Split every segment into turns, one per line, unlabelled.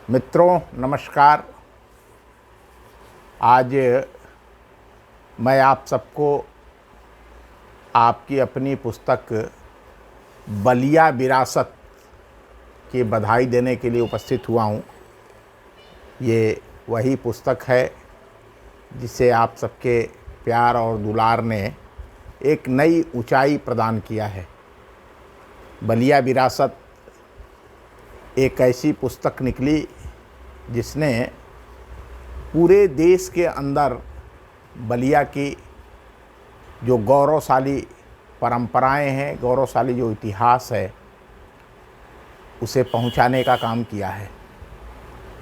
मित्रों नमस्कार। आज मैं आप सबको आपकी अपनी पुस्तक बलिया विरासत की बधाई देने के लिए उपस्थित हुआ हूँ। ये वही पुस्तक है जिसे आप सबके प्यार और दुलार ने एक नई ऊंचाई प्रदान किया है। बलिया विरासत एक ऐसी पुस्तक निकली जिसने पूरे देश के अंदर बलिया की जो गौरवशाली परंपराएं हैं, गौरवशाली जो इतिहास है, उसे पहुंचाने का काम किया है।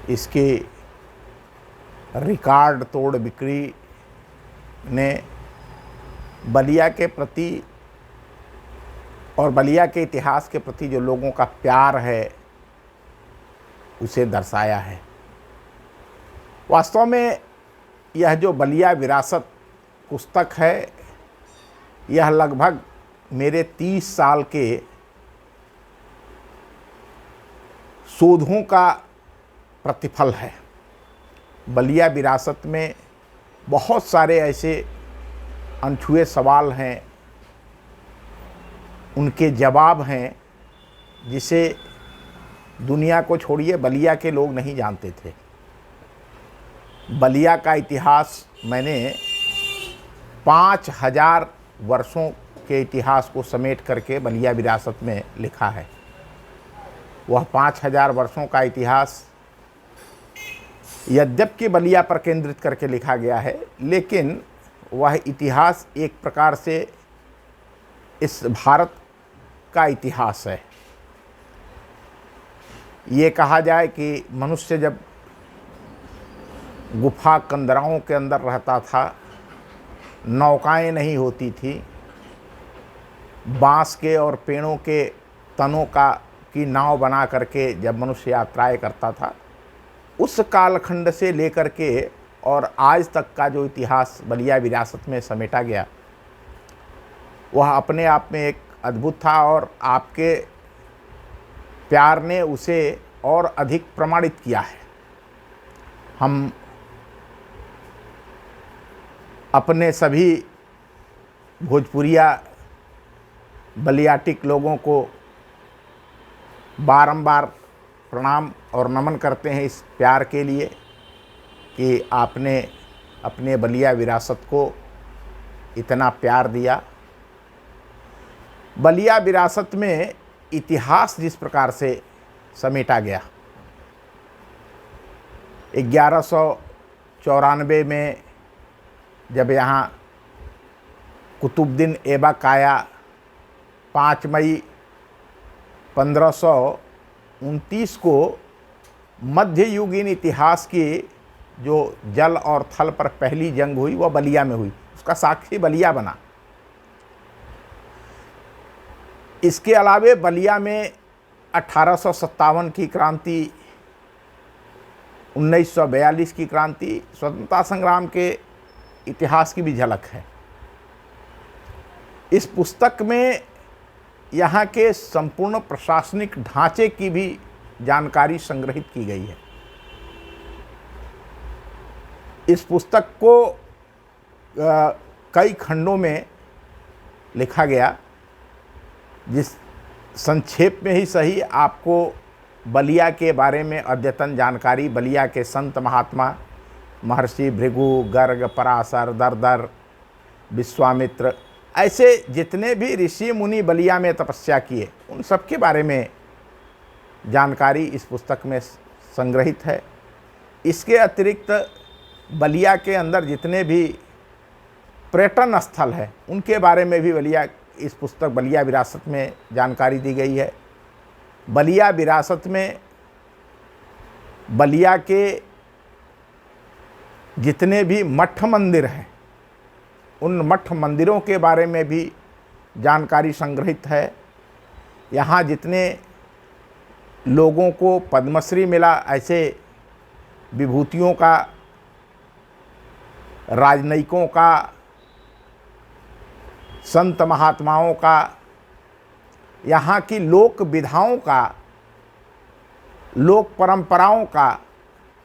इसकी रिकॉर्ड तोड़ बिक्री ने बलिया के प्रति और बलिया के इतिहास के प्रति जो लोगों का प्यार है उसे दर्शाया है। वास्तव में यह जो बलिया विरासत पुस्तक है, यह लगभग मेरे 30 साल के शोधों का प्रतिफल है। बलिया विरासत में बहुत सारे ऐसे अनछुए सवाल हैं, उनके जवाब हैं जिसे दुनिया को छोड़िए बलिया के लोग नहीं जानते थे। बलिया का इतिहास मैंने 5000 वर्षों के इतिहास को समेट करके बलिया विरासत में लिखा है। वह 5000 वर्षों का इतिहास यद्यपि बलिया पर केंद्रित करके लिखा गया है, लेकिन वह इतिहास एक प्रकार से इस भारत का इतिहास है। ये कहा जाए कि मनुष्य जब गुफा कंदराओं के अंदर रहता था, नौकाएं नहीं होती थी, बांस के और पेड़ों के तनों की नाव बना करके जब मनुष्य यात्राएं करता था, उस कालखंड से लेकर के और आज तक का जो इतिहास बलिया विरासत में समेटा गया, वह अपने आप में एक अद्भुत था और आपके प्यार ने उसे और अधिक प्रमाणित किया है। हम अपने सभी भोजपुरिया बलियाटिक लोगों को बारंबार प्रणाम और नमन करते हैं इस प्यार के लिए कि आपने अपने बलिया विरासत को इतना प्यार दिया। बलिया विरासत में इतिहास जिस प्रकार से समेटा गया, 1194 में जब यहाँ कुतुबुद्दीन ऐबक आया, 5 मई 1529 को मध्ययुगीन इतिहास की जो जल और थल पर पहली जंग हुई वह बलिया में हुई। उसका साक्षी बलिया बना। इसके अलावे बलिया में 1857 की क्रांति, 1942 की क्रांति, स्वतंत्रता संग्राम के इतिहास की भी झलक है। इस पुस्तक में यहाँ के संपूर्ण प्रशासनिक ढांचे की भी जानकारी संग्रहित की गई है। इस पुस्तक को कई खंडों में लिखा गया, जिस संक्षेप में ही सही आपको बलिया के बारे में अद्यतन जानकारी, बलिया के संत महात्मा महर्षि भृगु, गर्ग, पराशर, दरदर, विश्वामित्र, ऐसे जितने भी ऋषि मुनि बलिया में तपस्या किए, उन सब के बारे में जानकारी इस पुस्तक में संग्रहित है। इसके अतिरिक्त बलिया के अंदर जितने भी पर्यटन स्थल हैं उनके बारे में भी इस पुस्तक बलिया विरासत में जानकारी दी गई है। बलिया विरासत में बलिया के जितने भी मठ मंदिर हैं, उन मठ मंदिरों के बारे में भी जानकारी संग्रहित है। यहाँ जितने लोगों को पद्मश्री मिला, ऐसे विभूतियों का, राजनयिकों का, संत महात्माओं का, यहाँ की लोक विधाओं का लोक परंपराओं का,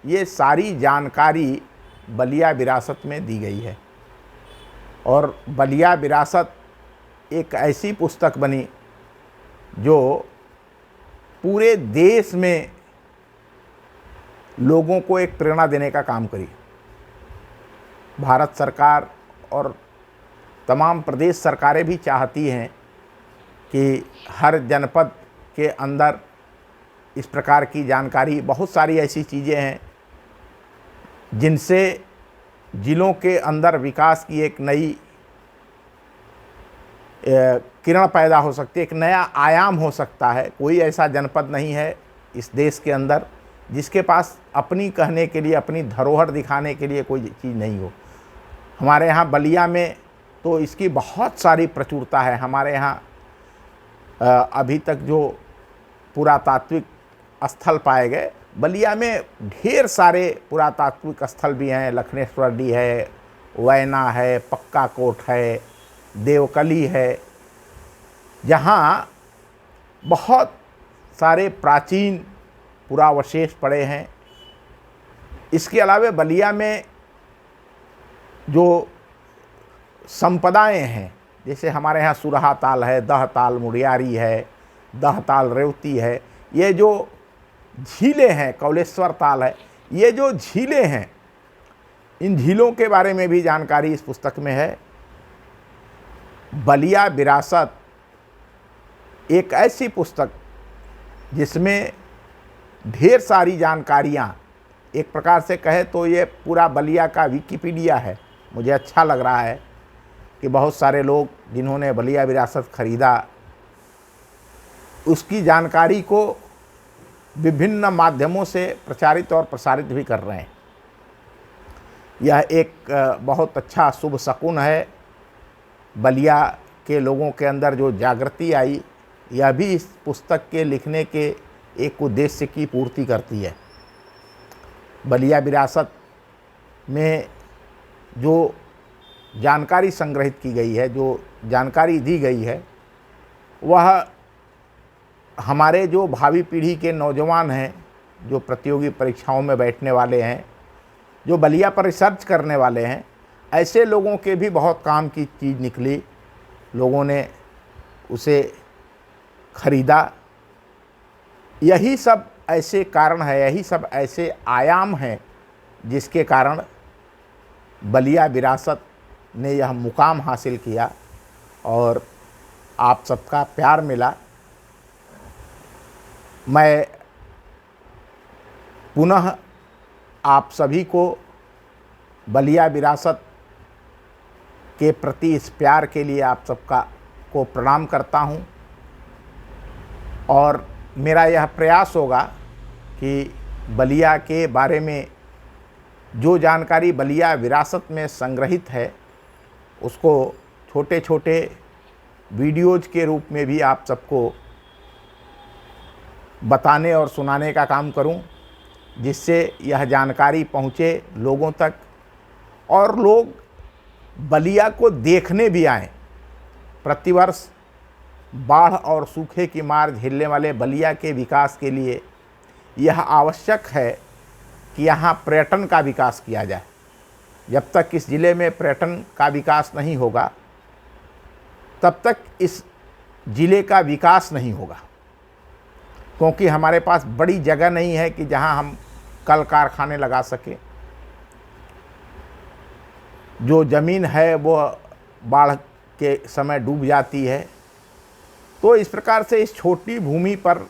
ये सारी जानकारी बलिया विरासत में दी गई है। और बलिया विरासत एक ऐसी पुस्तक बनी जो पूरे देश में लोगों को एक प्रेरणा देने का काम करी। भारत सरकार और तमाम प्रदेश सरकारें भी चाहती हैं कि हर जनपद के अंदर इस प्रकार की जानकारी, बहुत सारी ऐसी चीज़ें हैं जिनसे जिलों के अंदर विकास की एक नई किरण पैदा हो सकती है, एक नया आयाम हो सकता है। कोई ऐसा जनपद नहीं है इस देश के अंदर जिसके पास अपनी कहने के लिए, अपनी धरोहर दिखाने के लिए कोई चीज़ नहीं हो। हमारे यहाँ बलिया में तो इसकी बहुत सारी प्रचुरता है। हमारे यहाँ अभी तक जो पुरातात्विक स्थल पाए गए, बलिया में ढेर सारे पुरातात्विक स्थल भी हैं। लखनेश्वर डी है, वैना है, पक्का कोट है, देवकली है, जहाँ बहुत सारे प्राचीन पुरावशेष पड़े हैं। इसके अलावा बलिया में जो संपदाएं हैं, जैसे हमारे यहाँ सुरहा ताल है, दह ताल मुड़ियारी है, दह ताल रेवती है, ये जो झीलें हैं, कौलेश्वर ताल है, ये जो झीलें हैं, इन झीलों के बारे में भी जानकारी इस पुस्तक में है। बलिया विरासत एक ऐसी पुस्तक जिसमें ढेर सारी जानकारियाँ, एक प्रकार से कहे तो ये पूरा बलिया का विकिपीडिया है। मुझे अच्छा लग रहा है कि बहुत सारे लोग जिन्होंने बलिया विरासत खरीदा, उसकी जानकारी को विभिन्न माध्यमों से प्रचारित और प्रसारित भी कर रहे हैं। यह एक बहुत अच्छा शुभ शकुन है। बलिया के लोगों के अंदर जो जागृति आई, यह भी इस पुस्तक के लिखने के एक उद्देश्य की पूर्ति करती है। बलिया विरासत में जो जानकारी संग्रहित की गई है, जो जानकारी दी गई है, वह हमारे जो भावी पीढ़ी के नौजवान हैं, जो प्रतियोगी परीक्षाओं में बैठने वाले हैं, जो बलिया पर रिसर्च करने वाले हैं, ऐसे लोगों के भी बहुत काम की चीज़ निकली। लोगों ने उसे खरीदा। यही सब ऐसे कारण है, यही सब ऐसे आयाम हैं जिसके कारण बलिया विरासत ने यह मुकाम हासिल किया और आप सबका प्यार मिला। मैं पुनः आप सभी को बलिया विरासत के प्रति इस प्यार के लिए आप सबका को प्रणाम करता हूं और मेरा यह प्रयास होगा कि बलिया के बारे में जो जानकारी बलिया विरासत में संग्रहित है, उसको छोटे छोटे वीडियोज़ के रूप में भी आप सबको बताने और सुनाने का काम करूं, जिससे यह जानकारी पहुंचे लोगों तक और लोग बलिया को देखने भी आएँ। प्रतिवर्ष बाढ़ और सूखे की मार झेलने वाले बलिया के विकास के लिए यह आवश्यक है कि यहाँ पर्यटन का विकास किया जाए। जब तक इस ज़िले में पर्यटन का विकास नहीं होगा, तब तक इस ज़िले का विकास नहीं होगा, क्योंकि हमारे पास बड़ी जगह नहीं है कि जहाँ हम कल कारखाने लगा सकें। जो ज़मीन है वो बाढ़ के समय डूब जाती है। तो इस प्रकार से इस छोटी भूमि पर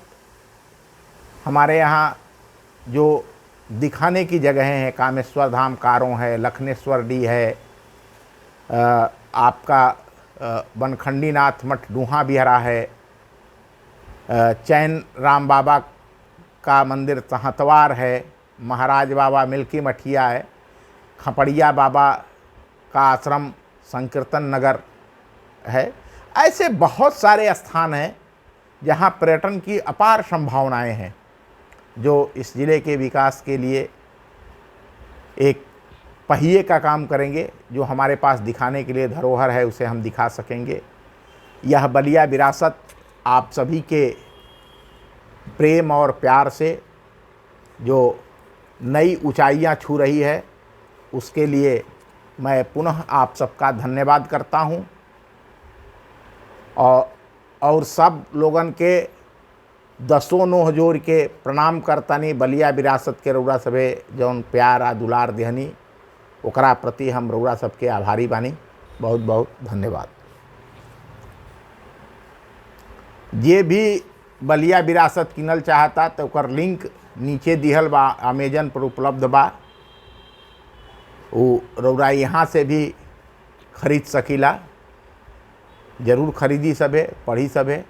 हमारे यहाँ जो दिखाने की जगहें हैं, कामेश्वर धाम कारों है, लखनेश्वर डी है, आपका बनखंडी नाथ मठ डूहा बिहरा है, चैन राम बाबा का मंदिर तहतवार है, महाराज बाबा मिल्की मठिया है, खपड़िया बाबा का आश्रम संकीर्तन नगर है। ऐसे बहुत सारे स्थान हैं जहाँ पर्यटन की अपार संभावनाएं हैं, जो इस ज़िले के विकास के लिए एक पहिए का काम करेंगे। जो हमारे पास दिखाने के लिए धरोहर है, उसे हम दिखा सकेंगे। यह बलिया विरासत आप सभी के प्रेम और प्यार से जो नई ऊंचाइयां छू रही है, उसके लिए मैं पुनः आप सबका धन्यवाद करता हूं। और सब लोगन के दसों नोह जोड़ के प्रणाम करतानी। बलिया विरासत के रउरा सभे जौन प्यार आ दुलार देहनी, ओकरा प्रति हम रउरा सबके आभारी बानी। बहुत बहुत धन्यवाद। जे भी बलिया विरासत किनल चाहता तो ओकर लिंक नीचे दिहल बा, अमेजन पर उपलब्ध बा। वो रउरा यहाँ से भी खरीद सकीला। जरूर खरीदी सभे, पढ़ी सभे।